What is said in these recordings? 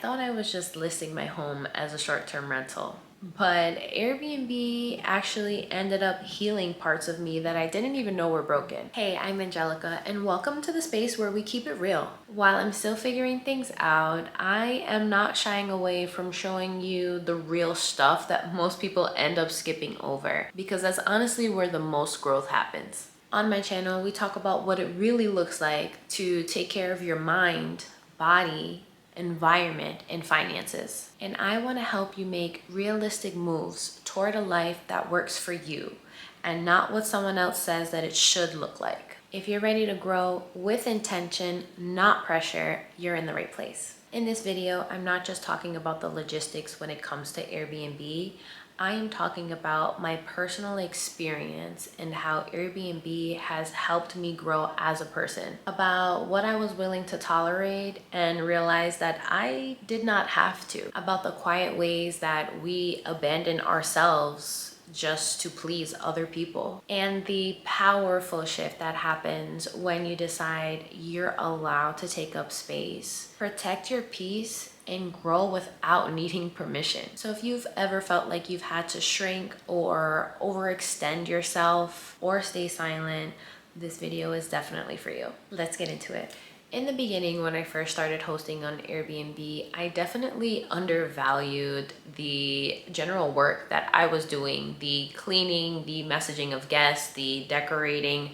thought I was just listing my home as a short-term rental. But Airbnb actually ended up healing parts of me that I didn't even know were broken. Hey, I'm Angelica, and welcome to the space where we keep it real. While I'm still figuring things out, I am not shying away from showing you the real stuff that most people end up skipping over, because that's honestly where the most growth happens. On my channel, we talk about what it really looks like to take care of your mind, body, environment, and finances. And I want to help you make realistic moves toward a life that works for you and not what someone else says that it should look like. If you're ready to grow with intention, not pressure, you're in the right place. In this video, I'm not just talking about the logistics when it comes to Airbnb. I am talking about my personal experience and how Airbnb has helped me grow as a person, about what I was willing to tolerate and realize that I did not have to, about the quiet ways that we abandon ourselves just to please other people, and the powerful shift that happens when you decide you're allowed to take up space, protect your peace, and grow without needing permission. So if you've ever felt like you've had to shrink or overextend yourself or stay silent, this video is definitely for you. Let's get into it. In the beginning, when I first started hosting on Airbnb, I definitely undervalued the general work that I was doing, the cleaning, the messaging of guests, the decorating,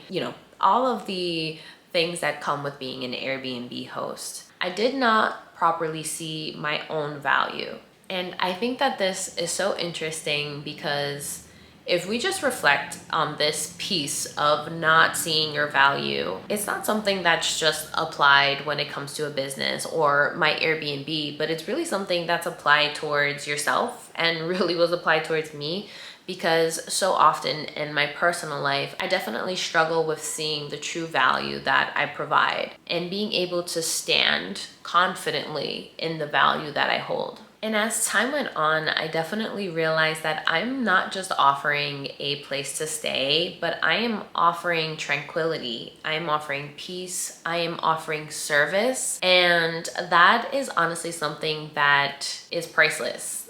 all of the things that come with being an Airbnb host. I did not properly see my own value. And I think that this is so interesting because if we just reflect on this piece of not seeing your value, it's not something that's just applied when it comes to a business or my Airbnb, but it's really something that's applied towards yourself and really was applied towards me. Because so often in my personal life, I definitely struggle with seeing the true value that I provide and being able to stand confidently in the value that I hold. And as time went on, I definitely realized that I'm not just offering a place to stay, but I am offering tranquility. I am offering peace. I am offering service. And that is honestly something that is priceless.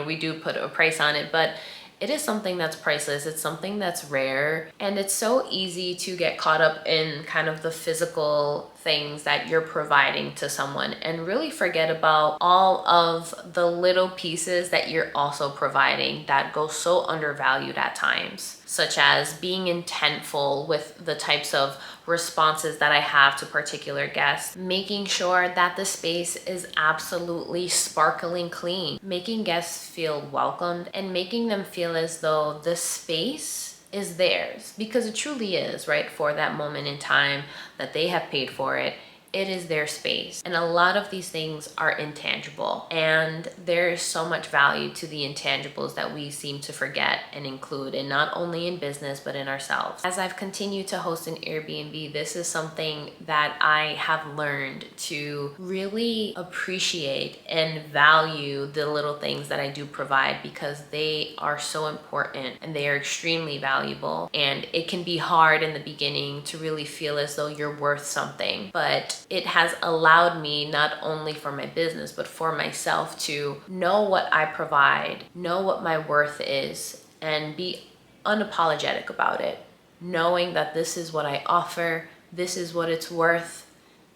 We do put a price on it, but it is something that's priceless. It's something that's rare. And it's so easy to get caught up in kind of the physical things that you're providing to someone and really forget about all of the little pieces that you're also providing that go so undervalued at times, such as being intentful with the types of responses that I have to particular guests, making sure that the space is absolutely sparkling clean, making guests feel welcomed and making them feel as though the space is theirs, because it truly is, right? For that moment in time that they have paid for it, it is their space. And a lot of these things are intangible, and there is so much value to the intangibles that we seem to forget and include, and not only in business, but in ourselves. As I've continued to host an Airbnb, this is something that I have learned to really appreciate and value the little things that I do provide, because they are so important and they are extremely valuable. And it can be hard in the beginning to really feel as though you're worth something, but it has allowed me, not only for my business, but for myself, to know what I provide, know what my worth is, and be unapologetic about it, knowing that this is what I offer, this is what it's worth,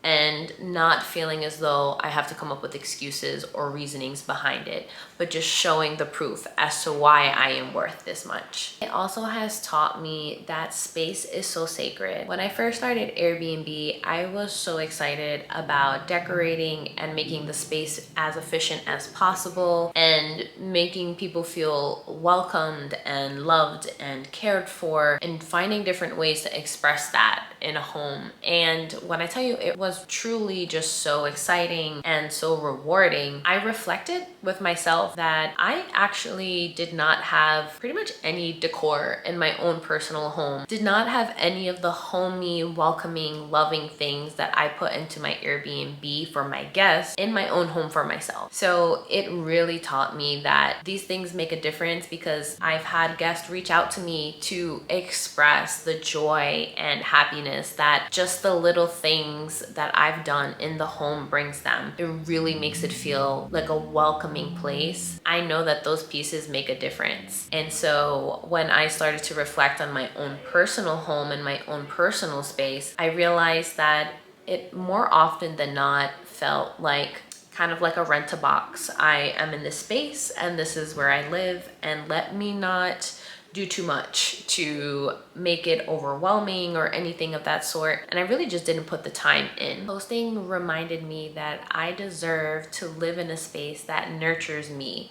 and not feeling as though I have to come up with excuses or reasonings behind it, but just showing the proof as to why I am worth this much. It also has taught me that space is so sacred. When I first started Airbnb, I was so excited about decorating and making the space as efficient as possible and making people feel welcomed and loved and cared for, and finding different ways to express that in a home. And when I tell you it was truly just so exciting and so rewarding, I reflected with myself that I actually did not have pretty much any decor in my own personal home, did not have any of the homey, welcoming, loving things that I put into my Airbnb for my guests in my own home for myself. So it really taught me that these things make a difference, because I've had guests reach out to me to express the joy and happiness happiness that just the little things that I've done in the home brings them. It really makes it feel like a welcoming place. I know that those pieces make a difference. And so when I started to reflect on my own personal home and my own personal space, I realized that it more often than not felt like kind of like a rent-a-box. I am in this space and this is where I live, and let me not do too much to make it overwhelming or anything of that sort. And I really just didn't put the time in. Hosting reminded me that I deserve to live in a space that nurtures me,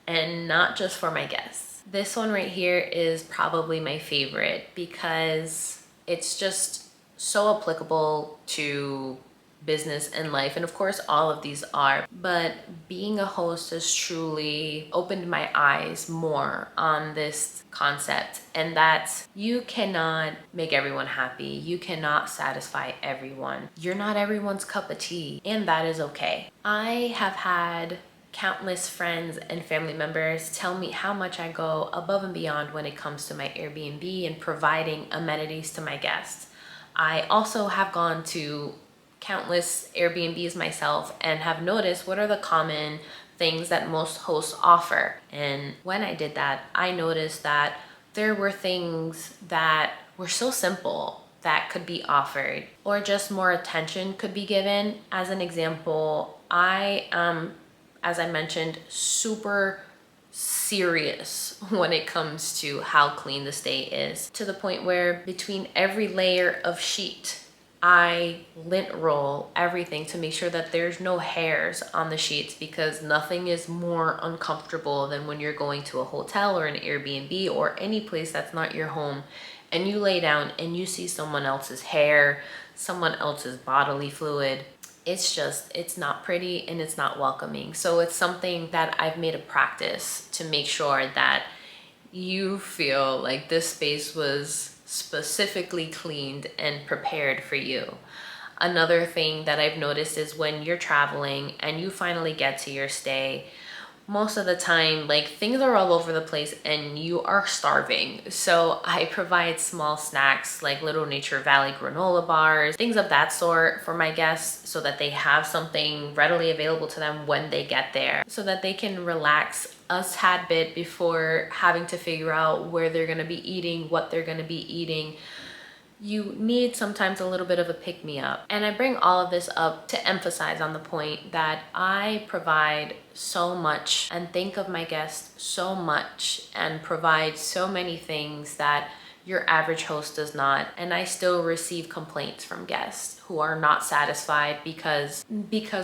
and not just for my guests. This one right here is probably my favorite because it's just so applicable to business and life, and of course all of these are, but being a host has truly opened my eyes more on this concept, and that you cannot make everyone happy. You cannot satisfy everyone. You're not everyone's cup of tea, and that is okay. I have had countless friends and family members tell me how much I go above and beyond when it comes to my Airbnb and providing amenities to my guests. I also have gone to countless Airbnbs myself and have noticed what are the common things that most hosts offer. And when I did that, I noticed that there were things that were so simple that could be offered, or just more attention could be given. As an example, I am, as I mentioned, super serious when it comes to how clean the stay is, to the point where between every layer of sheet, I lint roll everything to make sure that there's no hairs on the sheets, because nothing is more uncomfortable than when you're going to a hotel or an Airbnb or any place that's not your home, and you lay down and you see someone else's hair, someone else's bodily fluid. It's not pretty and it's not welcoming. So it's something that I've made a practice to make sure that you feel like this space was specifically cleaned and prepared for you. Another thing that I've noticed is when you're traveling and you finally get to your stay, most of the time, like, things are all over the place and you are starving. So I provide small snacks like little Nature Valley granola bars, things of that sort for my guests, so that they have something readily available to them when they get there, so that they can relax a tad bit before having to figure out where they're gonna be eating, what they're gonna be eating. You need sometimes a little bit of a pick-me-up. And I bring all of this up to emphasize on the point that I provide so much and think of my guests so much and provide so many things that your average host does not. And I still receive complaints from guests who are not satisfied because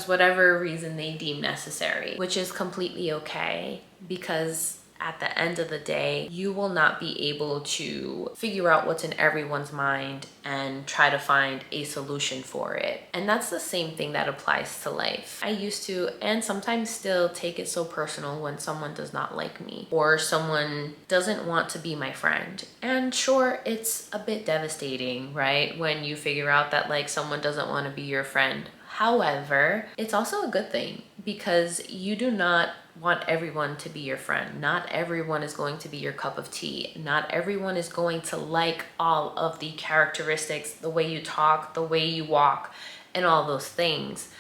whatever reason they deem necessary, which is completely okay, because at the end of the day, you will not be able to figure out what's in everyone's mind and try to find a solution for it. And that's the same thing that applies to life. I used to, and sometimes still, take it so personal when someone does not like me or someone doesn't want to be my friend. And sure, it's a bit devastating, right? When you figure out that like someone doesn't want to be your friend. However, it's also a good thing, because you do not want everyone to be your friend. Not everyone is going to be your cup of tea. Not everyone is going to like all of the characteristics, the way you talk, the way you walk, and all those things.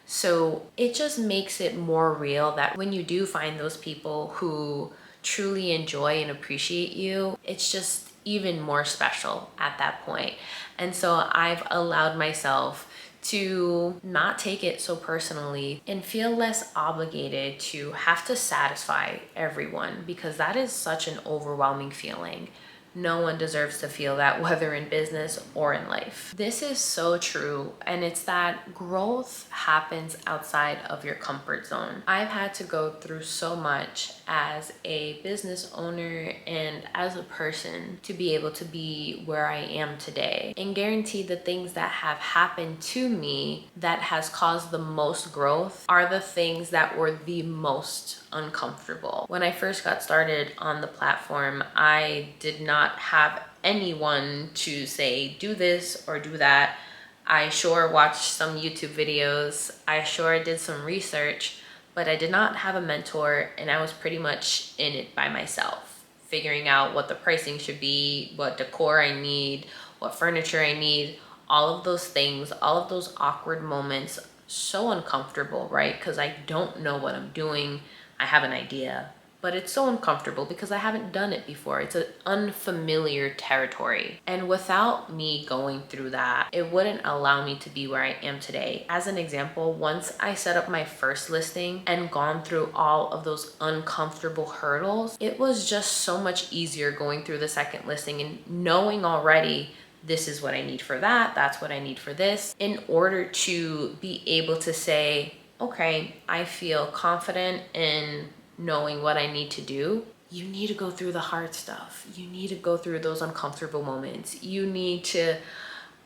So it just makes it more real that when you do find those people who truly enjoy and appreciate you, it's just even more special at that point. And so I've allowed myself to not take it so personally and feel less obligated to have to satisfy everyone, because that is such an overwhelming feeling. No one deserves to feel that, whether in business or in life. This is so true, and it's that growth happens outside of your comfort zone. I've had to go through so much as a business owner and as a person to be able to be where I am today, and guarantee the things that have happened to me that has caused the most growth are the things that were the most uncomfortable. When I first got started on the platform, I did not have anyone to say, do this or do that. I sure watched some YouTube videos. I sure did some research, but I did not have a mentor, and I was pretty much in it by myself, figuring out what the pricing should be, what decor I need, what furniture I need, all of those things, all of those awkward moments, so uncomfortable, right? Because I don't know what I'm doing. I have an idea, but it's so uncomfortable because I haven't done it before. It's an unfamiliar territory. And without me going through that, it wouldn't allow me to be where I am today. As an example, once I set up my first listing and gone through all of those uncomfortable hurdles, it was just so much easier going through the second listing and knowing already this is what I need for that, that's what I need for this, in order to be able to say, okay, I feel confident in knowing what I need to do. You need to go through the hard stuff. You need to go through those uncomfortable moments. You need to,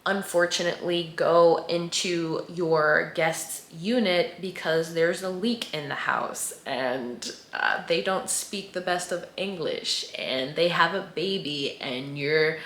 unfortunately, go into your guest's unit because there's a leak in the house and they don't speak the best of English and they have a baby and you're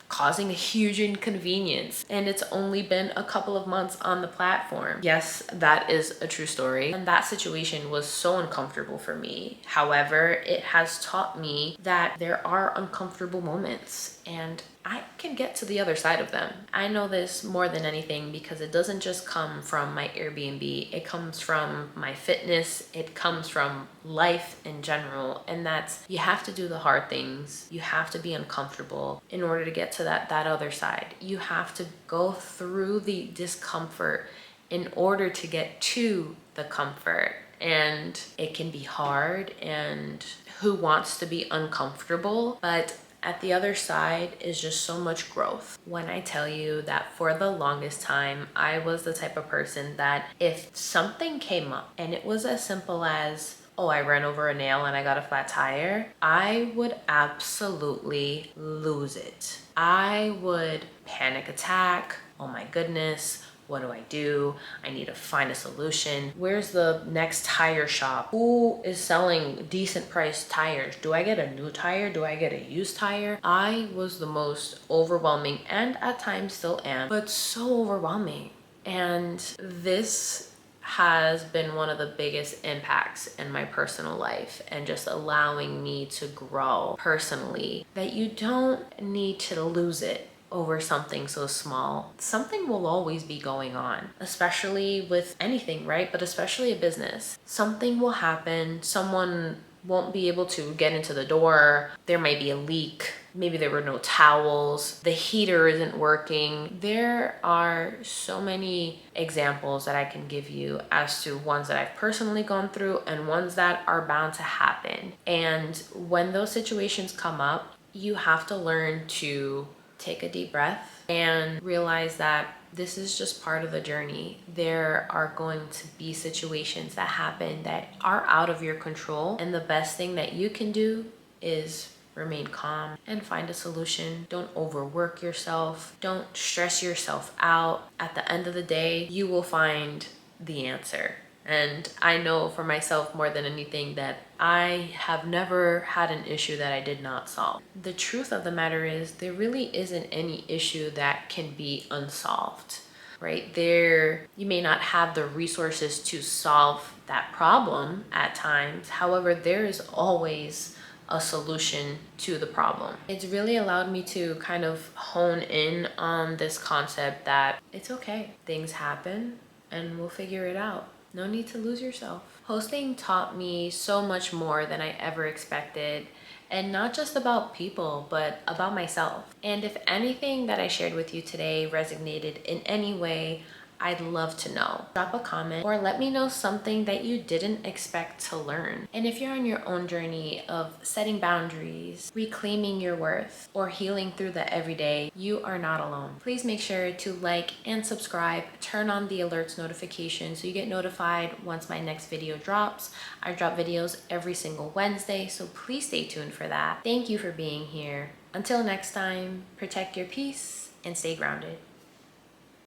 causing a huge inconvenience, and it's only been a couple of months on the platform. Yes, that is a true story, and that situation was so uncomfortable for me. However, it has taught me that there are uncomfortable moments and I can get to the other side of them. I know this more than anything because it doesn't just come from my Airbnb, it comes from my fitness, it comes from life in general, and that's, you have to do the hard things, you have to be uncomfortable in order to get to that other side. You have to go through the discomfort in order to get to the comfort. And it can be hard, and who wants to be uncomfortable? But at the other side is just so much growth. When I tell you that for the longest time, I was the type of person that if something came up and it was as simple as, oh, I ran over a nail and I got a flat tire, I would absolutely lose it. I would panic attack. Oh my goodness. What do I do? I need to find a solution. Where's the next tire shop? Who is selling decent priced tires? Do I get a new tire? Do I get a used tire? I was the most overwhelming, and at times still am, but so overwhelming. And this has been one of the biggest impacts in my personal life, and just allowing me to grow personally, that you don't need to lose it over something so small. Something will always be going on, especially with anything, right? But especially a business. Something will happen. Someone won't be able to get into the door. There might be a leak. Maybe there were no towels. The heater isn't working. There are so many examples that I can give you as to ones that I've personally gone through and ones that are bound to happen. And when those situations come up, you have to learn to take a deep breath and realize that this is just part of the journey. There are going to be situations that happen that are out of your control, and the best thing that you can do is remain calm and find a solution. Don't overwork yourself. Don't stress yourself out. At the end of the day, you will find the answer. And I know for myself more than anything that I have never had an issue that I did not solve. The truth of the matter is there really isn't any issue that can be unsolved, right? You may not have the resources to solve that problem at times. However, there is always a solution to the problem. It's really allowed me to kind of hone in on this concept that it's okay. Things happen and we'll figure it out. No need to lose yourself. Hosting taught me so much more than I ever expected, and not just about people, but about myself. And if anything that I shared with you today resonated in any way, I'd love to know. Drop a comment or let me know something that you didn't expect to learn. And if you're on your own journey of setting boundaries, reclaiming your worth, or healing through the everyday, you are not alone. Please make sure to like and subscribe, turn on the alerts notification so you get notified once my next video drops. I drop videos every single Wednesday, so please stay tuned for that. Thank you for being here. Until next time, protect your peace and stay grounded.